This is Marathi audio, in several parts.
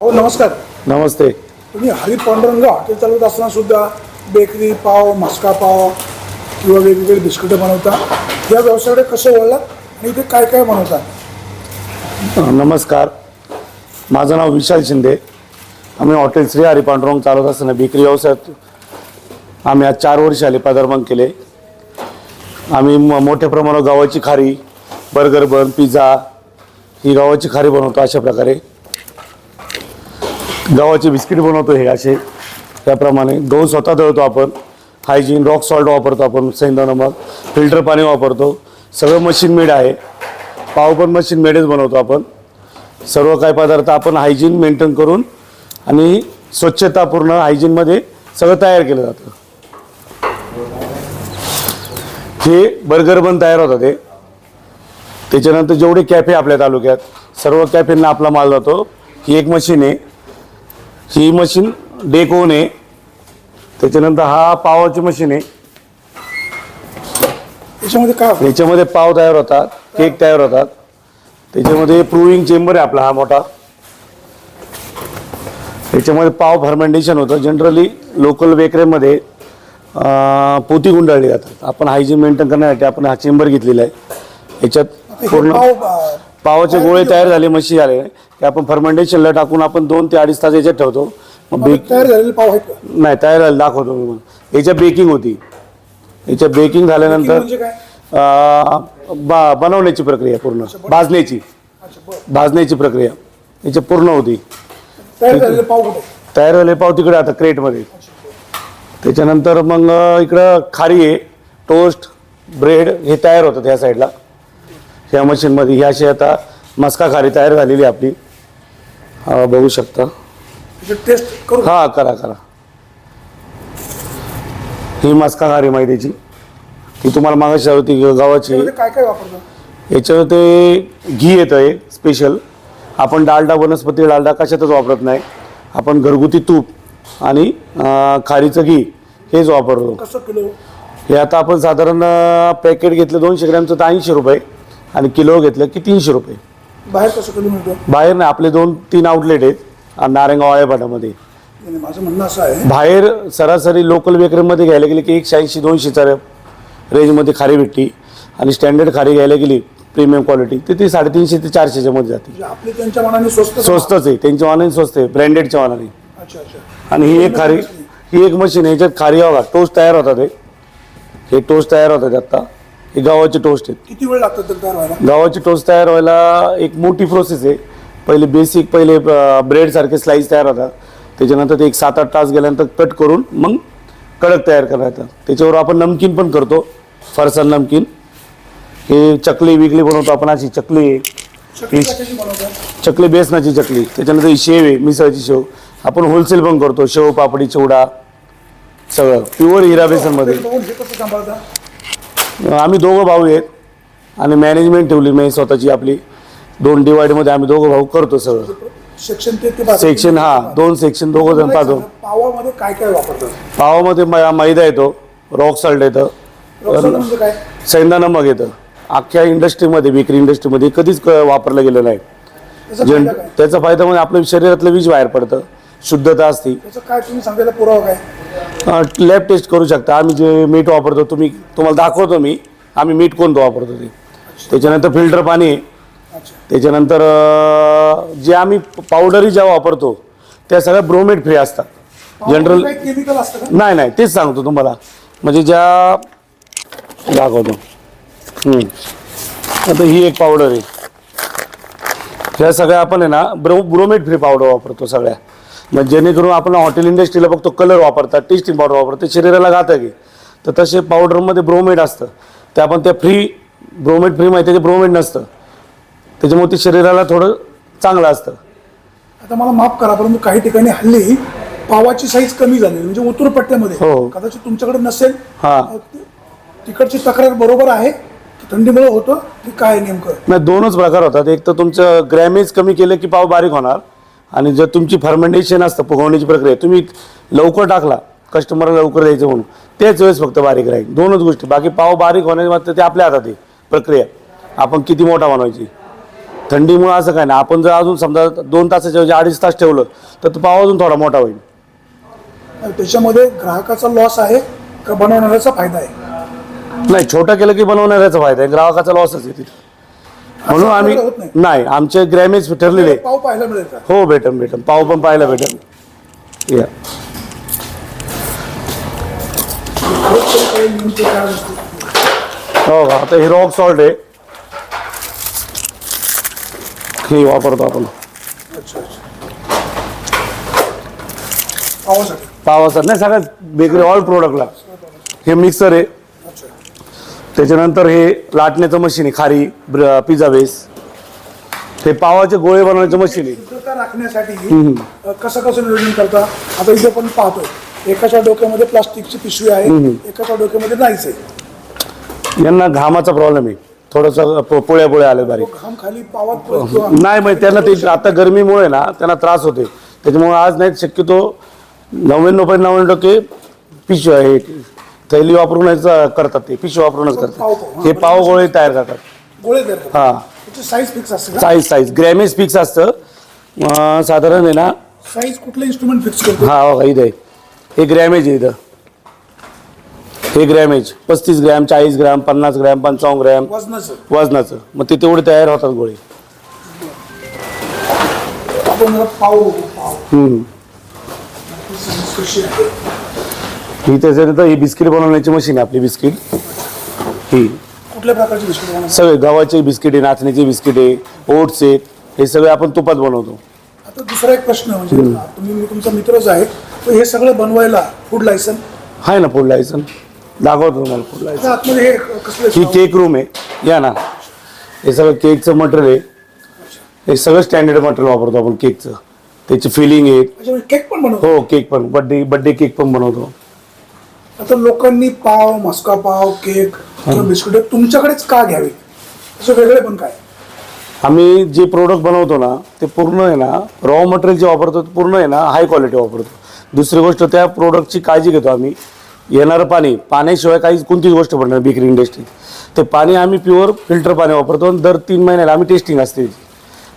हो नमस्कार. नमस्ते. तुम्ही हरी पांडुरंग हॉटेल चालवत असताना सुद्धा बेकरी पाव मस्का पाव किंवा वेगवेगळे बिस्किटं बनवता. या व्यवसायाकडे कसं वळलात आणि इथे काय काय बनवता? नमस्कार, माझं नाव विशाल शिंदे. आम्ही हॉटेल श्री हरी पांडुरंग चालवत असताना बेकरी व्यवसायात आम्ही आज 4 वर्ष आले पदार्पण केले. आम्ही मोठ्या प्रमाणावर गव्हाची खारी, बर्गर बन, पिझ्झा ही गव्हाची खारी बनवतो. अशा प्रकारे गव्हाचे बिस्किट बनवतो. हे असे त्याप्रमाणे गहू स्वतः दळतो आपण. हायजीन रॉक सॉल्ट वापरतो आपण, सेंधा नमक, फिल्टर पाणी वापरतो. सगळं मशीन मेड आहे. पाव पण मशीन मेडच बनवतो आपण. सर्व काही पदार्थ आपण हायजीन मेंटेन करून आणि स्वच्छतापूर्ण हायजीनमध्ये सगळं तयार केलं जातं. हे बर्गर बन तयार होतात. ते त्याच्यानंतर जेवढे कॅफे आपल्या तालुक्यात सर्व कॅफेंना आपला माल जातो. ही एक मशीन आहे. ही मशीन डेकोन आहे. त्याच्यानंतर हा पावाची मशीन आहे. याच्यामध्ये पाव तयार होतात, केक तयार होतात. त्याच्यामध्ये प्रूव्हिंग चेंबर आहे आपला हा मोठा. याच्यामध्ये पाव फर्मेंटेशन होतं. जनरली लोकल बेकरीमध्ये पोती गुंडाळली जातात. आपण हायजीन मेंटेन करण्यासाठी आपण हा चेंबर घेतलेला आहे. याच्यात पूर्ण पावाचे गोळे तयार झाले, मशी झाले की आपण फर्मेंटेशनला टाकून आपण 2 ते 2.5 तास याच्यात ठेवतो. मग तयार झालेले पाव आहेत का? नाही, तयार झाले दाखवतो मी. मग याच्या बेकिंग होती. याच्या बेकिंग झाल्यानंतर बनवण्याची प्रक्रिया पूर्ण, भाजण्याची प्रक्रिया याची पूर्ण होती. तयार झालेले पाव तिकडे आता क्रेटमध्ये. त्याच्यानंतर मग इकडं खारी आहे, टोस्ट, ब्रेड हे तयार होतं ह्या साईडला ह्या मशीनमध्ये. ही अशी आता मस्का खारी तयार झालेली आपली. बघू शकता. टेस्ट करू? हा, करा. ही मस्का खारी मैद्याची, ती तुम्हाला मागाशी होती गव्हाची. काय काय वापरतो? याच्यावर ते घी येतं आहे स्पेशल. आपण डालडा, वनस्पती डालडा कशातच वापरत नाही. आपण घरगुती तूप आणि खारीचं घी हेच वापरतो. कसं किलो? हे आता आपण साधारण पॅकेट घेतलं 200 ग्रॅमचं तर 80 रुपये आणि किलो घेतलं की 300 रुपये. बाहेर कसं किलो मिळतो? बाहेर नाही, आपले 2-3 आउटलेट आहेत नारायणगाव आळेपाटामध्ये. माझं म्हणणं असं आहे, बाहेर सरासरी लोकल बेकरीमध्ये घ्यायला गेली की 180-200च्या रेंजमध्ये खारी भेटती आणि स्टँडर्ड खारी घ्यायला गेली प्रीमियम क्वालिटी तर ती 350 ते 400च्या मध्ये जाते. आपली त्यांच्या मनाने स्वस्तच आहे. त्यांच्या मनाने स्वस्त आहे, ब्रँडेडच्या मनाने. अच्छा. आणि ही एक खारी, ही एक मशीन आहे. याच्यात खारी हवा टोस्ट तयार होतात. हे टोस्ट तयार होतात. आता हे गव्हाचे टोस्ट आहेत. किती वेळ लागतो तयार व्हायला? गव्हाचे टोस्ट तयार व्हायला एक मोठी प्रोसेस आहे. पहिले ब्रेड सारखे स्लाइस तयार होतात. त्याच्यानंतर ते एक 7-8 तास गेल्यानंतर कट करून मग कडक तयार करायचं. त्याच्यावर आपण नमकीन पण करतो, फरसाण नमकीन. हे चकली विकली बनवतो आपण. अशी चकली आहे, चकली बेसनाची चकली. त्याच्यानंतर ही शेव आहे, मिसळची शेव. आपण होलसेल पण करतो. शेव, पापडी, चिवडा सगळं प्युअर हिरा बेसनमध्ये. आम्ही 2 भाऊ आहेत आणि मॅनेजमेंट ठेवली मी स्वतःची आपली. 2 डिवाइडमध्ये आम्ही 2 भाऊ करतो सगळं. सेक्शन 2 सेक्शन 2 जण पाहतो. पावामध्ये काय काय वापरतात? पावामध्ये मैदा येतो, रॉक सॉल्ट येतं, सेंधा नमक येतं. अख्ख्या इंडस्ट्रीमध्ये, बेकरी इंडस्ट्रीमध्ये कधीच वापरलं गेलं नाही. त्याचा फायदा म्हणजे आपल्या शरीरातलं विष बाहेर पडतं, शुद्धता असते. काय तुम्ही सांगायला पुरावा काय? लॅब टेस्ट करू शकता. आम्ही जे मीठ वापरतो तुम्हाला दाखवतो मी. आम्ही मीठ कोणतं वापरतो ते. त्याच्यानंतर फिल्टर पाणी आहे. त्याच्यानंतर जे आम्ही पावडरी ज्या वापरतो त्या सगळ्या ब्रोमेड फ्री असतात. जनरल केमिकल असतं का? नाही, तेच सांगतो तुम्हाला. म्हणजे ज्या दाखवतो. आता ही एक पावडर आहे. ह्या सगळ्या आपण आहे ना ब्रोमेड फ्री पावडर वापरतो सगळ्या. म्हणजे जेणेकरून आपण हॉटेल इंडस्ट्रीला बघतो कलर वापरतात, टेस्टिंग पावडर वापरतात, शरीराला घातक आहे. तर तसे पावडरमध्ये ब्रोमेड असतं. ते आपण त्या ब्रोमेड फ्री माहिती आहे, ते ब्रोमेड नसतं. त्याच्यामुळे ते शरीराला थोडं चांगलं असतं. आता मला माफ करा, परंतु काही ठिकाणी हल्ली पावाची साईज कमी झाली, म्हणजे उतरू पट्ट्यामध्ये. कदाचित तुमच्याकडे नसेल. तिकडची तक्रार बरोबर आहे? थंडीमुळे होतं की काय नेमकं? नाही, 2च प्रकार होतात. एक तर तुमचं ग्रॅमेज कमी केलं की पाव बारीक होणार, आणि जर तुमची फर्मेंटेशन असतं, फुगवण्याची प्रक्रिया तुम्ही लवकर टाकला, कस्टमरला लवकर द्यायचं म्हणून, त्याच वेळेस फक्त बारीक राहील. 2च गोष्टी. बाकी पाव बारीक होण्याची मात्र ते आपल्या हातात आहे प्रक्रिया. आपण किती मोठा बनवायची. थंडीमुळे असं काय नाही. आपण जर अजून समजा 2 तासाच्या ऐवजी 2.5 तास ठेवलं तर तो पाव अजून थोडा मोठा होईल. त्याच्यामध्ये ग्राहकाचा लॉस आहे का बनवणाऱ्याचा फायदा आहे? नाही, छोटा केलं की बनवणाऱ्याचा फायदा आहे, ग्राहकाचा लॉसच आहे तिथे. म्हणून आम्ही होत नाही. नाही, आमचे ग्रॅमेज ठरलेले. पाव पाहायला मिळेल का? हो, भेटन पाव पण पाहायला भेटेल. या हो का, आता हे रॉक सॉल्ट आहे, हे वापरतो आपण अच्छा अच्छा. पावासाठी. पावासाठी नाही, सगळ्यात बेकरी ऑल प्रोडक्टला. हे मिक्सर आहे, अच्छा. त्याच्यानंतर हे लाटण्याचं मशीन आहे, खारी पिझ्झा बेस. हे पावाचे गोळे बनवण्याचं मशीन आहे. शुद्धता राखण्यासाठी कसं नियोजन करता? आता इथे पण पाहतोय एकाच्या डोक्यामध्ये प्लास्टिकची पिशवी आहे, एकाच्या डोक्यामध्ये नाहीच आहे. यांना घामाचा प्रॉब्लेम आहे, थोडंसं पोळ्या आले बारीक. घाम खाली पावात किंवा नाही, मग त्यांना ते आता गरमीमुळे ना त्यांना त्रास होते, त्याच्यामुळे आज नाही, शक्यतो 99.99% पिशवी आहे, थैली वापरूनच करतात, ते पिशवी वापरूनच करतात. हे पाव गोळे तयार करतात. गोळे करतात. हा, त्याची साईज फिक्स असते का? साईज ग्रॅमेज फिक्स असतं. साधारण आहे ना. साईज कुठलं इन्स्ट्रुमेंट फिक्स करतो? हा हो, इथं आहे हे ग्रॅमेज आहे. इथं हे ग्रॅमेज 35 ग्रॅम, 40 ग्रॅम, 50 ग्रॅम, 55 ग्रॅम वजनाचं. मग ते तेवढे तयार होतात गोळे. आपण पाव कशी आहे? ही त्याच्यानंतर ही बिस्किट बनवण्याची मशीन आहे आपली. बिस्किट ही कुठल्या प्रकारची बिस्किट बनवतात? सगळे गव्हाचे बिस्किट आहे, नाचणीचे बिस्किट आहे, ओट्स आहेत, हे सगळे आपण तुपात बनवतो. आता दुसरा एक प्रश्न म्हणजे तुम्ही तुमचा मित्रच आहे, तर हे सगळं बनवायला फूड लायसन आहे ना? फूड लायसन दाखवतो तुम्हाला. फूड लायसन आतमध्ये हे कसलं? ही केक रूम आहे, या ना. हे सगळं केकचं मटेरियल आहे, हे सगळं स्टँडर्ड मटेरियल वापरतो आपण केकचं. त्याची फिलिंग आहे. केक पण बनवतो? हो, केक पण, बर्थडे केक पण बनवतो. आता लोकांनी पाव, मस्का पाव, केक किंवा बिस्किट तुमच्याकडेच का घ्यावे? असं वेगळे पण काय? आम्ही जे प्रोडक्ट बनवतो ना ते पूर्ण आहे ना, रॉ मटेरियल जे वापरतो ते पूर्ण आहे ना हाय क्वालिटी वापरतो. दुसरी गोष्ट, त्या प्रोडक्टची काळजी घेतो आम्ही. येणारं पाण्याशिवाय काही कोणतीच गोष्ट बनणार बेकरी इंडस्ट्रीत. ते पाणी आम्ही प्युअर फिल्टर पाणी वापरतो. आणि दर 3 महिन्याला आम्ही टेस्टिंग असते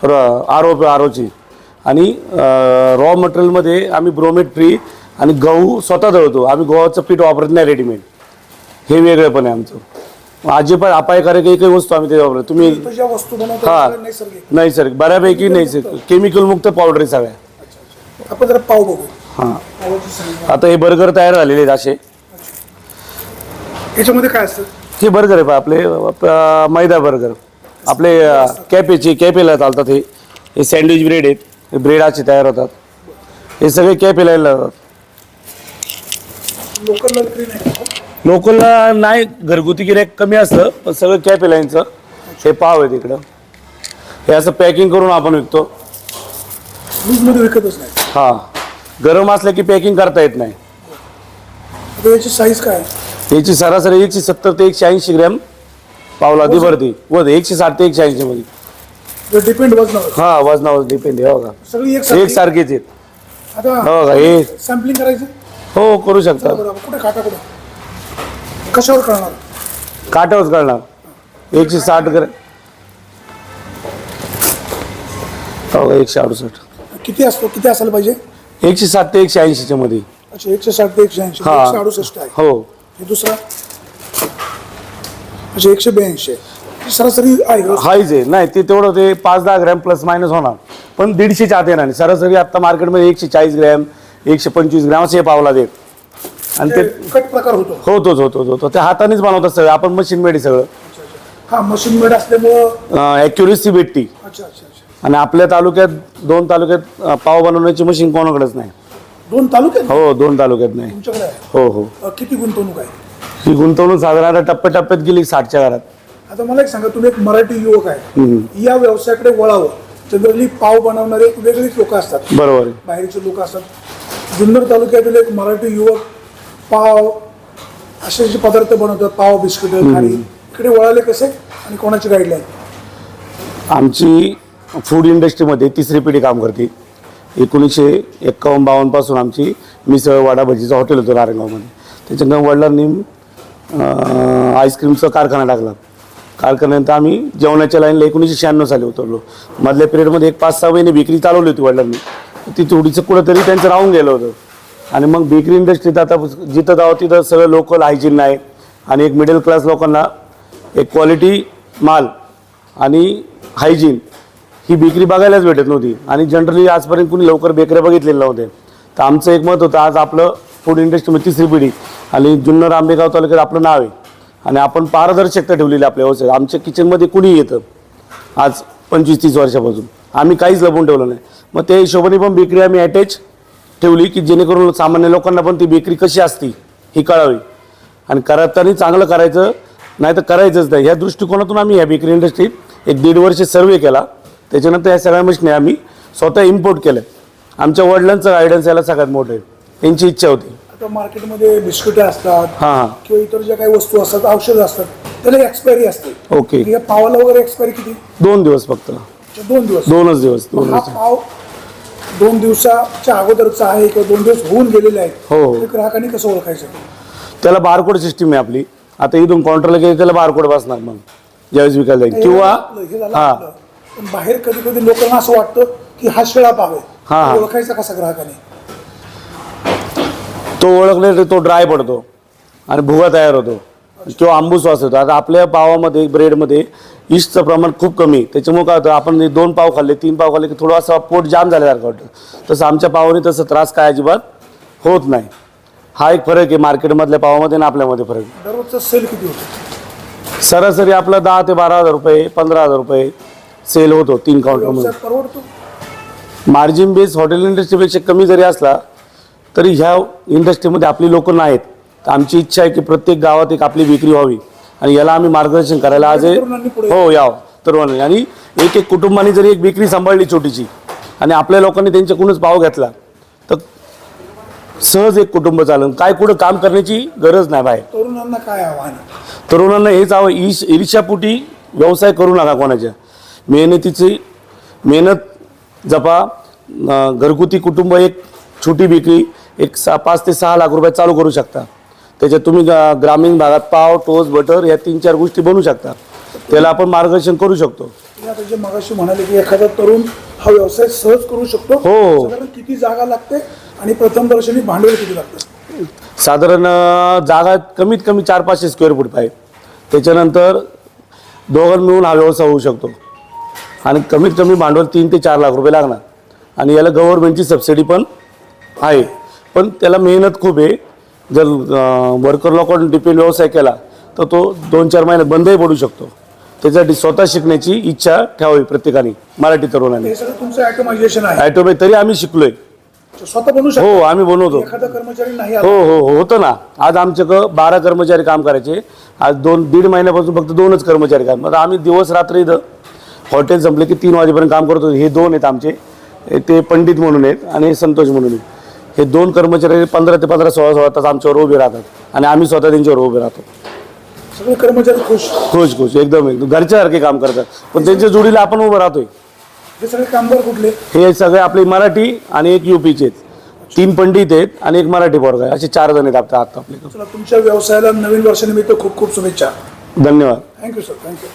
आरओची. आणि रॉ मटेरियलमध्ये आम्ही ब्रोमेट फ्री आणि गहू स्वतः दळतो आम्ही. गव्हाचं पीठ वापरत नाही रेडीमेड. हे वेगळं पण आहे आमचं. अजिबात अपायकारक एकही वस्तू आम्ही ते वापरतो. तुम्ही ज्या वस्तू बनवता हा, नैसर्गिक बऱ्यापैकी नैसर्गिक, केमिकल मुक्त पावडर आहे सगळ्या. आपण जरा पाव बघू. हां, पावाची सांगा. आता हे बर्गर तयार झालेले आहेत असे. याच्यामध्ये काय असतं? हे बर्गर आहे आपले मैदा बर्गर. आपले कॅपेला चालतात. हे सँडविच ब्रेड आहेत. हे ब्रेड असे तयार होतात. हे सगळे कॅपेला लावतात. लोकलला नाही, घरगुती गिऱ्हाईक कमी असतं, पण सगळं कॅपेलाईनचं. हे पाव आहे तिकडं. हे असं पॅकिंग करून आपण विकतो. लूजमध्ये विकतच नाही. हां, गरम असलं की पॅकिंग करता येत नाही. आता याची साईज काय? याची सरासरी 170 ते 180 ग्रॅम पावला ती भरती. 160 ते 180 मध्ये डिपेंड वजनावर. हा, वजनावर डिपेंड आहे. हो का, सगळी एकसारखीच आहेत. आता हो का, हे सॅम्पलिंग करायचं? हो, करू शकता. कुठे काटा कुठे कशावर करणार? काटावरच करणार. 160 ग्रॅम. हो, 168. किती असतो? किती असायला पाहिजे? 160 ते 180 मध्ये. अच्छा, 160 ते 180. हा. 168 आहे. हो. हे दुसरा अच्छा 182 आहे. सरासरी आहे. हायच आहे. नाही, ते तेवढं ते 5-10 ग्रॅम प्लस मायनस होणार, पण 150 आत येणार. सरासरी आता मार्केटमध्ये 140 ग्रॅम, 125 ग्रॅम असे पावला देत. आणि ते कट प्रकार होतो. होतो. ते हातानेच बनवतात सगळं. आपण मशीन मेड सगळं. हा, मशीन मेड असल्यामुळं ॲक्युरेसी भेटती. अच्छा. आणि आपल्या तालुक्यात 2 तालुक्यात पाव बनवण्याची मशीन कोणाकडेच नाही. 2 तालुक्यात? हो, 2 तालुक्यात नाही. तुमच्याकडे आहे? हो. किती गुंतवणूक आहे? ही गुंतवणूक साधारण टप्प्याटप्प्यात गेली 60च्या घरात. आता मला एक सांगा, तुम्ही एक मराठी युवक आहे, या व्यवसायाकडे वळावं. जनरली पाव बनवणारे वेगळीच लोक असतात, बरोबर आहे, बाहेरचे लोक असतात. जुन्नर तालुक्यातील एक मराठी युवक पाव असे जे पदार्थ बनवतात, पाव, बिस्किट, खारी, इकडे वळाले कसे आणि कोणाची गाईडलाईन? आमची फूड इंडस्ट्रीमध्ये 3री पिढी काम करते. 1951-52 पासून आमची मिसळ, वडा, भजीचं हॉटेल होतं नारायणगावमध्ये. त्याच्यानंतर वडिलांनी आईस्क्रीमचा कारखाना टाकला. कारखान्यानंतर आम्ही जेवणाच्या लाईनला 1996 साली उतरलो. मधल्या पिरियडमध्ये एक 5-6 महिने बेकरी चालवली होती वडिलांनी. ती थोडीचं कुठंतरी त्यांचं राहून गेलं होतं. आणि मग बेकरी इंडस्ट्रीत आता जिथं जावं तिथं सगळं लोकल हायजीन नाही आणि एक मिडल क्लास लोकांना एक क्वालिटी माल आणि हायजीन ही बेकरी बघायलाच भेटत नव्हती. आणि जनरली आजपर्यंत कुणी लवकर बेकऱ्या बघितलेल्या नव्हते. तर आमचं एक मत होतं, आज आपलं फूड इंडस्ट्रीमध्ये 3री पिढी आणि जुन्नर आंबेगाव तालुक्यात आपलं नाव आहे आणि आपण पारदर्शकता ठेवलेली आपल्या व्यवसायात. आमच्या किचनमध्ये कुणी येतं आज 25-30 वर्षापासून, आम्ही काहीच लपवून ठेवलं नाही. मग त्या हिशोबाने पण बेकरी आम्ही अटॅच ठेवली की जेणेकरून सामान्य लोकांना पण ती बेकरी कशी असती ही कळावी आणि करताना चांगलं करायचं, नाही तर करायचंच नाही. ह्या दृष्टिकोनातून आम्ही ह्या बेकरी इंडस्ट्रीत 1.5 वर्ष सर्वे केला. त्याच्यानंतर ह्या सगळ्या मशीनी आम्ही स्वतः इम्पोर्ट केल्या. आमच्या वडिलांचं गायडन्स याला सगळ्यात मोठं आहे, त्यांची इच्छा होती. आता मार्केटमध्ये बिस्किटे असतात हां किंवा इतर ज्या काही वस्तू असतात, औषधं असतात, त्याला एक्सपायरी असते. ओके. या पावाला वगैरे एक्सपायरी किती? 2 दिवस फक्त. 2 दिवस. 2च दिवस. हा पाव 2 दिवसाच्या अगोदरचा आहे किंवा 2 दिवस होऊन गेलेले आहेत, हो. ते ग्राहकांनी कसं ओळखायचं? त्याला बारकोड सिस्टीम आहे आपली. आता इथून काउंटरला गेले त्याला बारकोड बसणार मग ज्यावेळेस विकायला जाईल. किंवा हे झालं आपलं. पण बाहेर कधी कधी लोकांना असं वाटतं की हा शिळा पाव आहे, हां. तो ओळखायचा कसा ग्राहकाने? तो ओळखले तर तो ड्राय पडतो आणि भुगा तयार होतो किंवा आंबूस वास होतो. आता आपल्या पावामध्ये ब्रेडमध्ये ईस्टचं प्रमाण खूप कमी आहे. त्याच्यामुळे काय होतं, आपण 2 पाव खाल्ले 3 पाव खाल्ले की थोडं असं पोट जाम झाल्यासारखं वाटतं. तसं आमच्या पावाने तसं त्रास काय अजिबात होत नाही. हा एक फरक आहे मार्केटमधल्या पावामध्ये आणि आपल्यामध्ये फरक आहे. दररोजचा सेल किती होतो? सरासरी आपला 10 ते 12,000 रुपये 15,000 रुपये सेल होतो 3 काउंटरमध्ये. व्यवसाय परवडतो? मार्जिन बेस हॉटेल इंडस्ट्रीपेक्षा कमी जरी असला तरी ह्या इंडस्ट्रीमध्ये आपली लोक नाहीत. तर आमची इच्छा आहे की प्रत्येक गावात एक आपली विक्री व्हावी आणि याला आम्ही मार्गदर्शन करायला आज तरुणांनी पुढे हो यावं तरुणांनी. आणि एक कुटुंबाने जरी एक बेकरी सांभाळली छोटीशी आणि आपल्या लोकांनी त्यांच्याकडूनच पाव घेतला तर सहज एक कुटुंब चालेल. काय कुठं काम करण्याची गरज नाही बाहेर. तरुणांना काय आव्हान? तरुणांना हेच हवं, ईर्ष्यापोटी व्यवसाय करू नका कोणाच्या. मेहनत जपा. घरगुती कुटुंब एक छोटी बेकरी 5 ते 6 लाख रुपये चालू करू शकता. त्याच्यात तुम्ही ग्रामीण भागात पाव टोस्ट बटर या 3-4 गोष्टी बनवू शकता. त्याला आपण मार्गदर्शन करू शकतो. आता जे मगाशी म्हणाले की एखादा तरुण हा व्यवसाय सहज करू शकतो, हो. साधारण किती जागा लागते आणि प्रथम दर्शनी भांडवल किती लागतं? साधारण जागा कमीत कमी 400-500 स्क्वेअर फूट पाहिजे. त्याच्यानंतर दोघांना मिळून हा व्यवसाय होऊ शकतो आणि कमीत कमी भांडवल 3 ते 4 लाख रुपये लागणार. आणि याला गव्हर्नमेंटची सबसिडी पण आहे, पण त्याला मेहनत खूप आहे. जर वर्कर लोकांना डिपेंड व्यवसाय केला तर तो 2-4 महिन्यात बंदही पडू शकतो. त्याच्यासाठी स्वतः शिकण्याची इच्छा ठेवावी प्रत्येकाने, मराठी तरुणांनी. हे सगळं तुमचं ऑटोमायझेशन आहे? ऑटोमॅटिक तरी आम्ही शिकलोय. स्वतः बनवू शकतो? हो आम्ही बनवतो. एखादा कर्मचारी नाही हो हो हो होतं ना. आज आमच्याकडं 12 कर्मचारी काम करायचे, आज 2-1.5 महिन्यापासून फक्त 2च कर्मचारी काम. आता आम्ही दिवस रात्र इथं हॉटेल संपले की 3 वाजेपर्यंत काम करतो. हे 2 आहेत आमचे, ते पंडित म्हणून आहेत आणि संतोष म्हणून आहेत. हे 2 कर्मचारी 15 ते 16 तास आमच्यावर उभे राहतात आणि आम्ही स्वतः त्यांच्यावर उभे राहतो. सगळे कर्मचारी खुश? खुश एकदम घरच्यासारखे काम करतात, पण त्यांच्या जोडीला आपण उभं राहतोय. हे सगळे कामगार कुठले? हे सगळे आपले मराठी आणि एक UPचे आहेत. 3 पंडित आहेत आणि एक मराठी पोरगा आहे, असे 4 जण आहेत आता आपल्याकडे. चला, तुमच्या व्यवसायाला नवीन वर्षानिमित्त खूप खूप शुभेच्छा. धन्यवाद. Thank you sir, thank you.